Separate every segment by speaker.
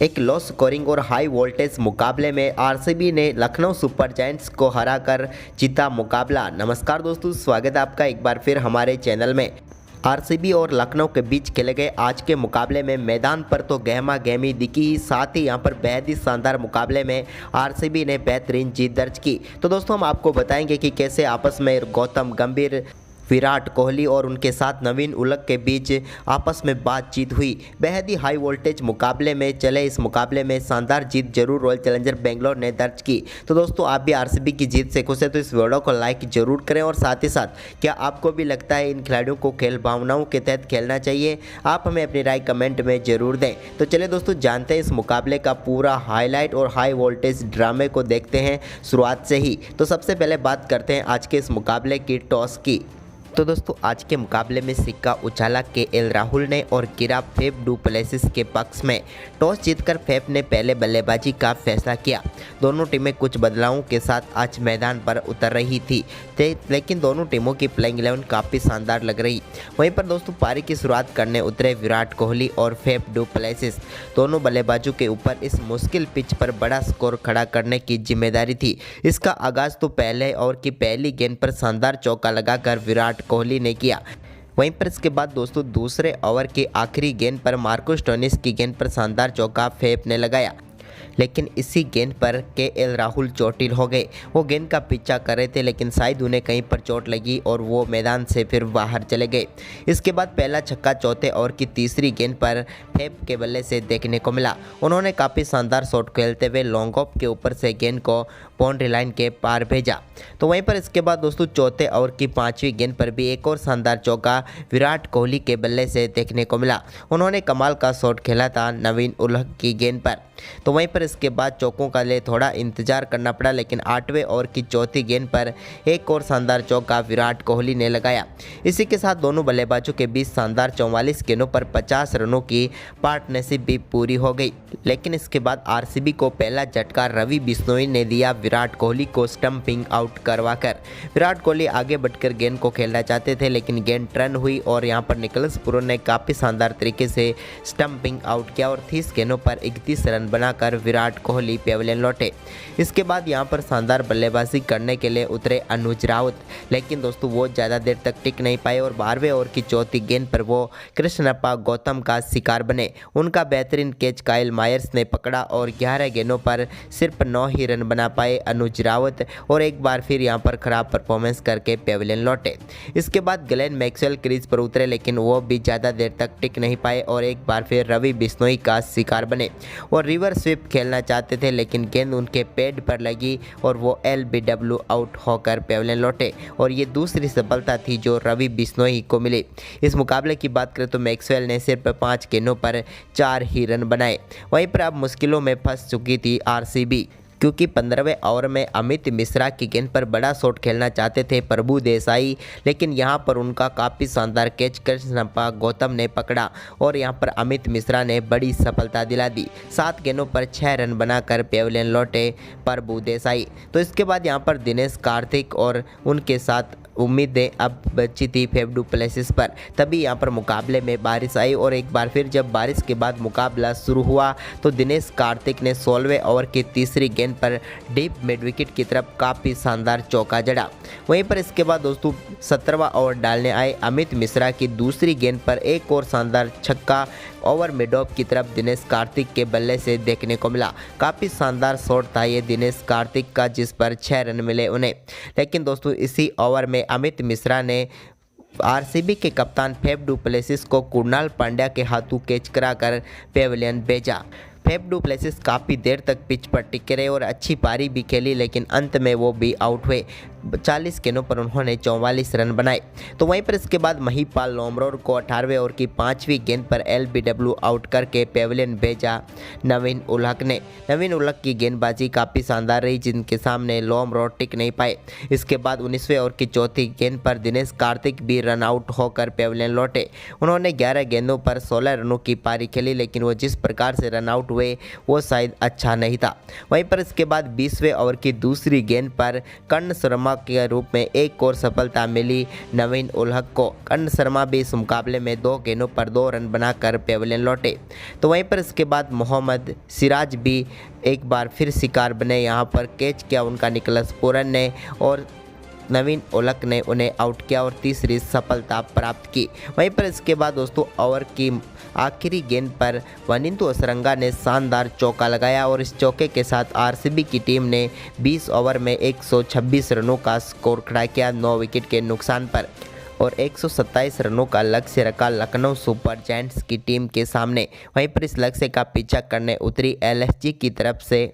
Speaker 1: एक low scoring और high voltage मुकाबले में आरसीबी ने लखनऊ सुपर जायंट्स को हराकर जीता मुकाबला। नमस्कार दोस्तों, स्वागत है आपका एक बार फिर हमारे चैनल में। आरसीबी और लखनऊ के बीच खेले गए आज के मुकाबले में मैदान पर तो गहमा गहमी दिखी ही, साथ ही यहां पर बेहद ही शानदार मुकाबले में आरसीबी ने बेहतरीन जीत दर्ज की। तो दोस्तों हम आपको बताएंगे कि कैसे आपस में गौतम गंभीर, विराट कोहली और उनके साथ नवीन उलक के बीच आपस में बातचीत हुई। बेहद ही हाई वोल्टेज मुकाबले में चले इस मुकाबले में शानदार जीत जरूर रॉयल चैलेंजर बेंगलोर ने दर्ज की। तो दोस्तों आप भी आरसीबी की जीत से खुश है तो इस वीडियो को लाइक जरूर करें, और साथ ही साथ क्या आपको भी लगता है इन खिलाड़ियों को खेल भावनाओं के तहत खेलना चाहिए? आप हमें अपनी राय कमेंट में जरूर दें। तो चलिए दोस्तों जानते हैं इस मुकाबले का पूरा हाईलाइट और हाई वोल्टेज ड्रामे को देखते हैं शुरुआत से ही। तो सबसे पहले बात करते हैं आज के इस मुकाबले की टॉस की। तो दोस्तों आज के मुकाबले में सिक्का उछाला केएल राहुल ने और गिरा फेफ डू प्लेसिस के पक्ष में। टॉस जीतकर फेफ ने पहले बल्लेबाजी का फैसला किया। दोनों टीमें कुछ बदलावों के साथ आज मैदान पर उतर रही थी, लेकिन दोनों टीमों की प्लेइंग 11 काफ़ी शानदार लग रही। वहीं पर दोस्तों पारी की शुरुआत करने उतरे विराट कोहली और फेफ डू प्लेसिस। दोनों बल्लेबाजों के ऊपर इस मुश्किल पिच पर बड़ा स्कोर खड़ा करने की जिम्मेदारी थी। इसका आगाज़ तो पहले ओवर की पहली गेंद पर शानदार चौका लगाकर विराट कोहली ने किया। वहीं पर इसके बाद दोस्तों दूसरे ओवर की आखिरी गेंद पर मार्कस स्टोइनिस की गेंद पर शानदार चौका फेफ ने लगाया, लेकिन इसी गेंद पर केएल राहुल चोटिल हो गए। वो गेंद का पीछा कर रहे थे, लेकिन शायद उन्हें कहीं पर चोट लगी और वो मैदान से फिर बाहर चले गए। इसके बाद पहला छक्का चौथे ओवर की तीसरी गेंद पर फेफ के बल्ले से देखने को मिला। उन्होंने काफ़ी शानदार शॉट खेलते हुए लॉन्ग ऑफ के ऊपर से गेंद को बाउंड्री लाइन के पार भेजा। तो वहीं पर इसके बाद दोस्तों चौथे ओवर की पांचवीं गेंद पर भी एक और शानदार चौका विराट कोहली के बल्ले से देखने को मिला। उन्होंने कमाल का शॉट खेला था नवीन उलहक की गेंद पर। तो वहीं पर इसके बाद चौकों का लिए थोड़ा इंतजार करना पड़ा, लेकिन आठवें ओवर की चौथी गेंद पर एक और शानदार चौका विराट कोहली ने लगाया। इसी के साथ दोनों बल्लेबाजों के बीच शानदार 44 गेंदों पर 50 रनों की पार्टनरशिप भी पूरी हो गई। लेकिन इसके बाद आरसीबी को पहला झटका रवि बिश्नोई ने दिया विराट कोहली को स्टंपिंग आउट करवाकर। विराट कोहली आगे बढ़कर गेंद को खेलना चाहते थे, लेकिन गेंद टर्न हुई और यहां पर निकोलस पूरन ने काफ़ी शानदार तरीके से स्टंपिंग आउट किया और 30 गेंदों पर 31 रन बनाकर विराट कोहली पेविलियन लौटे। इसके बाद यहां पर शानदार बल्लेबाजी करने के लिए उतरे अनुज राउत, लेकिन दोस्तों वो ज़्यादा देर तक टिक नहीं पाए और 12वें ओवर की चौथी गेंद पर वो कृष्णप्पा गौतम का शिकार बने। उनका बेहतरीन कैच काइल मायर्स ने पकड़ा और 11 गेंदों पर सिर्फ 9 ही रन बना पाए अनुज रावत, और एक बार फिर यहां पर खराब परफॉर्मेंस करके पेविलियन लौटे। इसके बाद ग्लेन मैक्सवेल क्रीज पर उतरे, लेकिन वो भी ज़्यादा देर तक टिक नहीं पाए और एक बार फिर रवि बिश्नोई का शिकार बने और रिवर्स स्वीप खेलना चाहते थे, लेकिन गेंद उनके पैड पर लगी और वो एलबीडब्ल्यू आउट होकर पेविलियन लौटे। और ये दूसरी सफलता थी जो रवि बिश्नोई को मिली। इस मुकाबले की बात करें तो मैक्सवेल ने सिर्फ 5 गेंदों पर 4 ही रन बनाए। वहीं पर अब मुश्किलों में फंस चुकी थी आरसीबी, क्योंकि 15वें ओवर में अमित मिश्रा की गेंद पर बड़ा शॉट खेलना चाहते थे प्रभु देसाई, लेकिन यहां पर उनका काफ़ी शानदार कैच कृष्णप्पा गौतम ने पकड़ा और यहां पर अमित मिश्रा ने बड़ी सफलता दिला दी। 7 गेंदों पर 6 रन बनाकर पेविलियन लौटे प्रभु देसाई। तो इसके बाद यहां पर दिनेश कार्तिक और उनके साथ उम्मीदें अब बची थी फेफ डू प्लेसिस पर। तभी यहाँ पर मुकाबले में बारिश आई और एक बार फिर जब बारिश के बाद मुकाबला शुरू हुआ तो दिनेश कार्तिक ने 16वें ओवर की तीसरी गेंद पर डीप मिड विकेट की तरफ काफ़ी शानदार चौका जड़ा। वहीं पर इसके बाद दोस्तों 17वां ओवर डालने आए अमित मिश्रा की दूसरी गेंद पर एक और शानदार छक्का ओवर मिड ऑफ की तरफ दिनेश कार्तिक के बल्ले से देखने को मिला। काफ़ी शानदार शॉट था ये दिनेश कार्तिक का, जिस पर 6 रन मिले उन्हें। लेकिन दोस्तों इसी ओवर में अमित मिश्रा ने आरसीबी के कप्तान फेफ डू प्लेसिस को कुणाल पांड्या के हाथों कैच कराकर पेविलियन भेजा। फेफ डू प्लेसिस काफ़ी देर तक पिच पर टिके रहे और अच्छी पारी भी खेली, लेकिन अंत में वो भी आउट हुए। 40 गेंदों पर उन्होंने 44 रन बनाए। तो वहीं पर इसके बाद महिपाल लोमरोर को 18वें ओवर की 5वीं गेंद पर एलबीडब्ल्यू आउट करके पेविलियन भेजा नवीन उलहक ने। नवीन उलहक की गेंदबाजी काफ़ी शानदार रही, जिनके सामने लोमरोर टिक नहीं पाए। इसके बाद 19वें ओवर की चौथी गेंद पर दिनेश कार्तिक भी रन आउट होकर पेविलियन लौटे। उन्होंने 11 गेंदों पर 16 रनों की पारी खेली, लेकिन वो जिस प्रकार से रन आउट हुए वो शायद अच्छा नहीं था। वहीं पर इसके बाद 20वें ओवर की दूसरी गेंद पर कर्ण शर्मा तोहफा के रूप में एक और सफलता मिली नवीन उल हक को। कर्ण शर्मा भी इस मुकाबले में 2 गेंदों पर 2 रन बनाकर पेविलियन लौटे। तो वहीं पर इसके बाद मोहम्मद सिराज भी एक बार फिर शिकार बने। यहाँ पर कैच किया उनका निकोलस पूरन ने और नवीन उल हक ने उन्हें आउट किया और तीसरी सफलता प्राप्त की। वहीं पर इसके बाद दोस्तों ओवर की आखिरी गेंद पर वनिंदु हसरंगा ने शानदार चौका लगाया और इस चौके के साथ आरसीबी की टीम ने 20 ओवर में 126 रनों का स्कोर खड़ा किया 9 विकेट के नुकसान पर और 127 रनों का लक्ष्य रखा लखनऊ सुपर जायंट्स की टीम के सामने। वहीं पर इस लक्ष्य का पीछा करने उतरी एलएसजी की तरफ से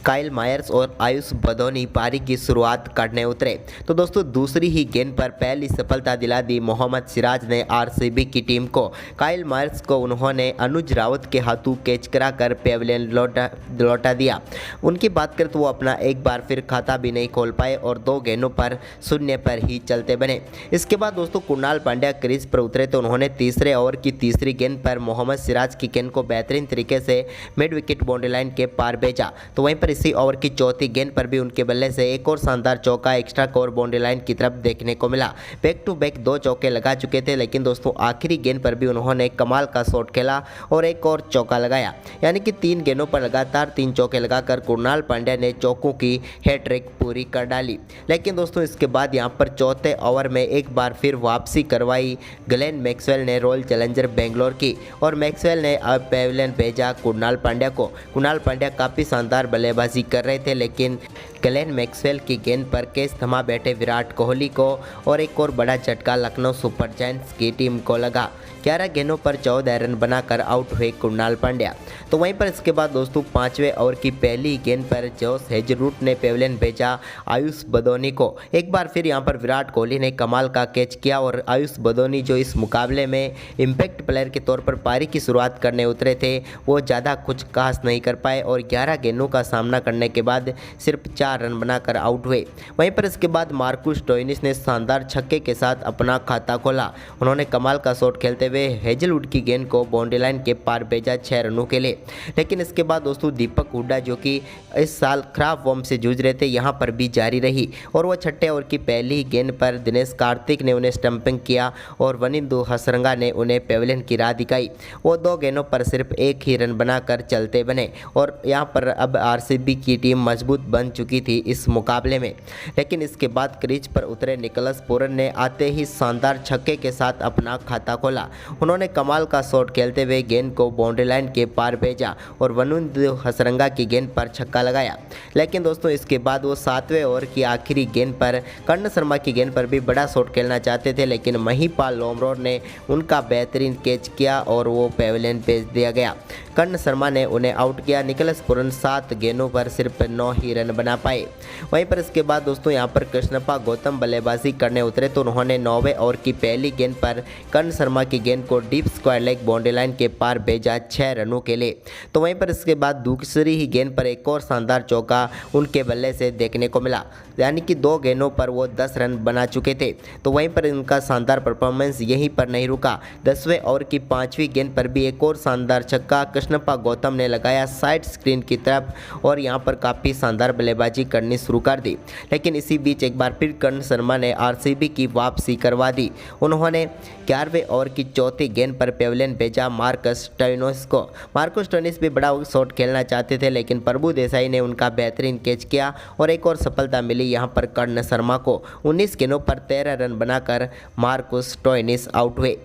Speaker 1: काइल मायर्स और आयुष बदौनी पारी की शुरुआत करने उतरे। तो दोस्तों दूसरी ही गेंद पर पहली सफलता दिला दी मोहम्मद सिराज ने आरसीबी की टीम को। काइल मायर्स को उन्होंने अनुज रावत के हाथों कैच कराकर पेविलियन लौटा दिया। उनकी बात करें तो वो अपना एक बार फिर खाता भी नहीं खोल पाए और 2 गेंदों पर 0 पर ही चलते बने। इसके बाद दोस्तों कुणाल पांड्या क्रीज पर उतरे तो उन्होंने तीसरे ओवर की तीसरी गेंद पर मोहम्मद सिराज की गेंद को बेहतरीन तरीके से मिड विकेट बाउंड्री लाइन के पार भेजा। तो वहीं पर इसी ओवर की चौथी गेंद पर भी उनके बल्ले से एक और शानदार चौका एक्स्ट्रा कवर बाउंड्री लाइन की तरफ देखने को मिला। बैक टू बैक 2 चौके लगा चुके थे, लेकिन दोस्तों आखिरी गेंद पर भी उन्होंने कमाल का शॉट खेला और एक और चौका लगाया। यानी कि 3 गेंदों पर लगातार 3 चौके लगाकर कुणाल पांड्या ने चौकों की हैट्रिक पूरी कर डाली। लेकिन दोस्तों इसके बाद यहां पर चौथे ओवर में एक बार फिर वापसी करवाई ग्लेन मैक्सवेल ने रॉयल चैलेंजर बेंगलोर की और मैक्सवेल ने अब पेविलियन भेजा कुणाल पांड्या को। कुणाल पांड्या काफ़ी शानदार बल्लेबाजी कर रहे थे, लेकिन ग्लेन मैक्सवेल की गेंद पर कैच थमा बैठे विराट कोहली को और एक और बड़ा झटका लखनऊ सुपर जायंट्स की टीम को लगा। 11 गेंदों पर 14 रन बनाकर आउट हुए कुणाल पांड्या। तो वहीं पर इसके बाद दोस्तों 5वें ओवर की पहली गेंद पर जॉस हेजलवुड ने पेविलियन भेजा आयुष बदौनी को। एक बार फिर यहां पर विराट कोहली ने कमाल का कैच किया और आयुष बदौनी जो इस मुकाबले में इम्पैक्ट प्लेयर के तौर पर पारी की शुरुआत करने उतरे थे, वो ज़्यादा कुछ खास नहीं कर पाए और 11 गेंदों का सामना करने के बाद सिर्फ 4 रन बनाकर आउट हुए। वहीं पर इसके बाद मार्कुस स्टोइनिस ने शानदार छक्के के साथ अपना खाता खोला। उन्होंने कमाल का शॉट खेलते हुए हेजलवुड की गेंद को बाउंड्री लाइन के पार भेजा 6 रनों के लिए। लेकिन इसके बाद दोस्तों दीपक हुड्डा जो कि इस साल खराब फॉर्म से जूझ रहे थे, यहाँ पर भी जारी रही और वो छठे ओवर की पहली गेंद पर दिनेश कार्तिक ने उन्हें स्टंपिंग किया और वनिंदु हसरंगा ने उन्हें पेविलियन की राह दिखाई। वो 2 गेंदों पर सिर्फ 1 ही रन बनाकर चलते बने और यहाँ पर अब आरसीबी की टीम मजबूत बन चुकी थी इस मुकाबले में। लेकिन इसके बाद क्रीज पर उतरे निकोलस पूरन ने आते ही शानदार छक्के के साथ अपना खाता खोला। उन्होंने कमाल का शॉट खेलते हुए गेंद को बाउंड्री लाइन के पार भेजा और वनिंदु हसरंगा की गेंद पर छक्का लगाया। लेकिन दोस्तों इसके बाद वो 7वें ओवर की आखिरी गेंद पर कर्ण शर्मा की गेंद पर भी बड़ा शॉट खेलना चाहते थे, लेकिन महिपाल लोमरोड ने उनका बेहतरीन कैच किया और वो पेविलियन भेज दिया गया। कर्ण शर्मा ने उन्हें आउट किया। निकोलस पूरन 7 गेंदों पर सिर्फ 9 ही रन बना पाए। वहीं पर इसके बाद दोस्तों यहाँ पर कृष्णप्पा गौतम बल्लेबाजी करने उतरे तो उन्होंने 9वें ओवर की पहली गेंद पर कर्ण शर्मा की गेंद को deep square leg boundary line के पार भेजा 6 रनों के लिए। तो वहीं पर इसके बाद दूसरी ही गेंद पर एक और शानदार चौका उनके बल्ले से देखने को मिला। यानी कि 2 गेंदों पर वो 10 रन बना चुके थे। तो वहीं पर इनका शानदार परफॉर्मेंस यहीं पर नहीं रुका। 10वें ओवर की 5वीं गेंद पर भी एक और शानदार छक्का कृष्णप्पा गौतम ने लगाया साइड स्क्रीन की तरफ और यहाँ पर काफ़ी शानदार बल्लेबाजी करनी शुरू कर दी। लेकिन इसी बीच एक बार फिर कर्ण शर्मा ने आरसीबी की वापसी करवा दी। उन्होंने 11वें ओवर की चौथी गेंद पर पेविलियन भेजा मार्कस स्टोइनिस को। मार्कस स्टोइनिस भी बड़ा शॉट खेलना चाहते थे, लेकिन प्रभु देसाई ने उनका बेहतरीन कैच किया और एक और सफलता मिली यहाँ पर कर्ण शर्मा को। 19 गेंदों पर 13 रन बनाकर मार्कस स्टोइनिस आउट हुए।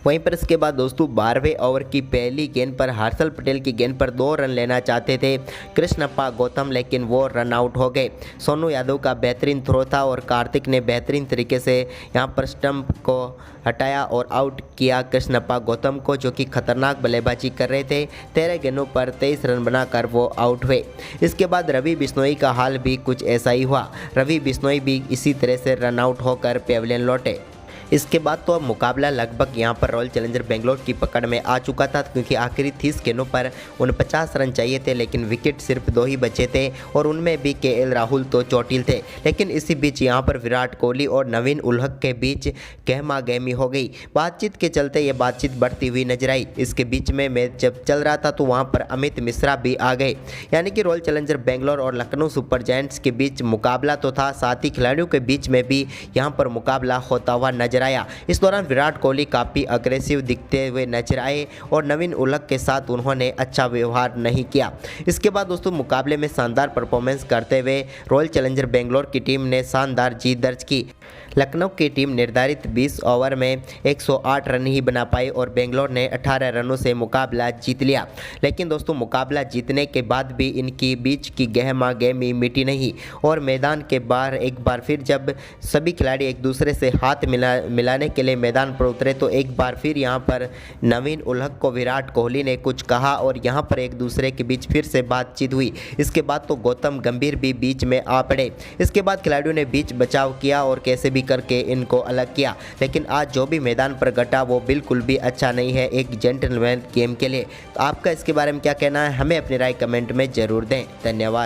Speaker 1: वहीं पर इसके बाद दोस्तों 12वें ओवर की पहली गेंद पर हर्षल पटेल की गेंद पर 2 रन लेना चाहते थे कृष्णप्पा गौतम, लेकिन वो रन आउट हो गए। सोनू यादव का बेहतरीन थ्रो था और कार्तिक ने बेहतरीन तरीके से यहां पर स्टंप को हटाया और आउट किया कृष्णप्पा गौतम को, जो कि खतरनाक बल्लेबाजी कर रहे थे। 13 गेंदों पर 23 रन बनाकर वो आउट हुए। इसके बाद रवि बिश्नोई का हाल भी कुछ ऐसा ही हुआ। रवि बिश्नोई भी इसी तरह से रन आउट होकर पेविलियन लौटे। इसके बाद तो अब मुकाबला लगभग यहाँ पर रॉयल चैलेंजर बेंगलोर की पकड़ में आ चुका था, क्योंकि आखिरी 30 गेंदों पर 49 रन चाहिए थे, लेकिन विकेट सिर्फ 2 ही बचे थे और उनमें भी केएल राहुल तो चोटिल थे। लेकिन इसी बीच यहाँ पर विराट कोहली और नवीन उलहक के बीच गहमा गहमी हो गई। बातचीत के चलते ये बातचीत बढ़ती हुई नजर आई। इसके बीच में मैच जब चल रहा था तो वहाँ पर अमित मिश्रा भी आ गए। यानी कि रॉयल चैलेंजर बेंगलोर और लखनऊ सुपर जायंट्स के बीच मुकाबला तो था, साथ ही खिलाड़ियों के बीच में भी यहाँ पर मुकाबला होता हुआ नजर आया। इस दौरान विराट कोहली काफ़ी अग्रेसिव दिखते हुए नजर आए और नवीन उलहक के साथ उन्होंने अच्छा व्यवहार नहीं किया। इसके बाद दोस्तों मुकाबले में शानदार परफॉर्मेंस करते हुए रॉयल चैलेंजर बेंगलोर की टीम ने शानदार जीत दर्ज की। लखनऊ की टीम निर्धारित 20 ओवर में 108 रन ही बना पाई और बेंगलोर ने 18 रनों से मुकाबला जीत लिया। लेकिन दोस्तों मुकाबला जीतने के बाद भी इनकी बीच की गहमा गहमी मिटी नहीं और मैदान के बाहर एक बार फिर जब सभी खिलाड़ी एक दूसरे से हाथ मिलाने के लिए मैदान पर उतरे तो एक बार फिर यहां पर नवीन उलहक को विराट कोहली ने कुछ कहा और यहां पर एक दूसरे के बीच फिर से बातचीत हुई। इसके बाद तो गौतम गंभीर भी बीच में आ पड़े। इसके बाद खिलाड़ियों ने बीच बचाव किया और कैसे भी करके इनको अलग किया। लेकिन आज जो भी मैदान पर घटा वो बिल्कुल भी अच्छा नहीं है एक जेंटलमैन गेम के लिए। तो आपका इसके बारे में क्या कहना है, हमें अपनी राय कमेंट में ज़रूर दें। धन्यवाद।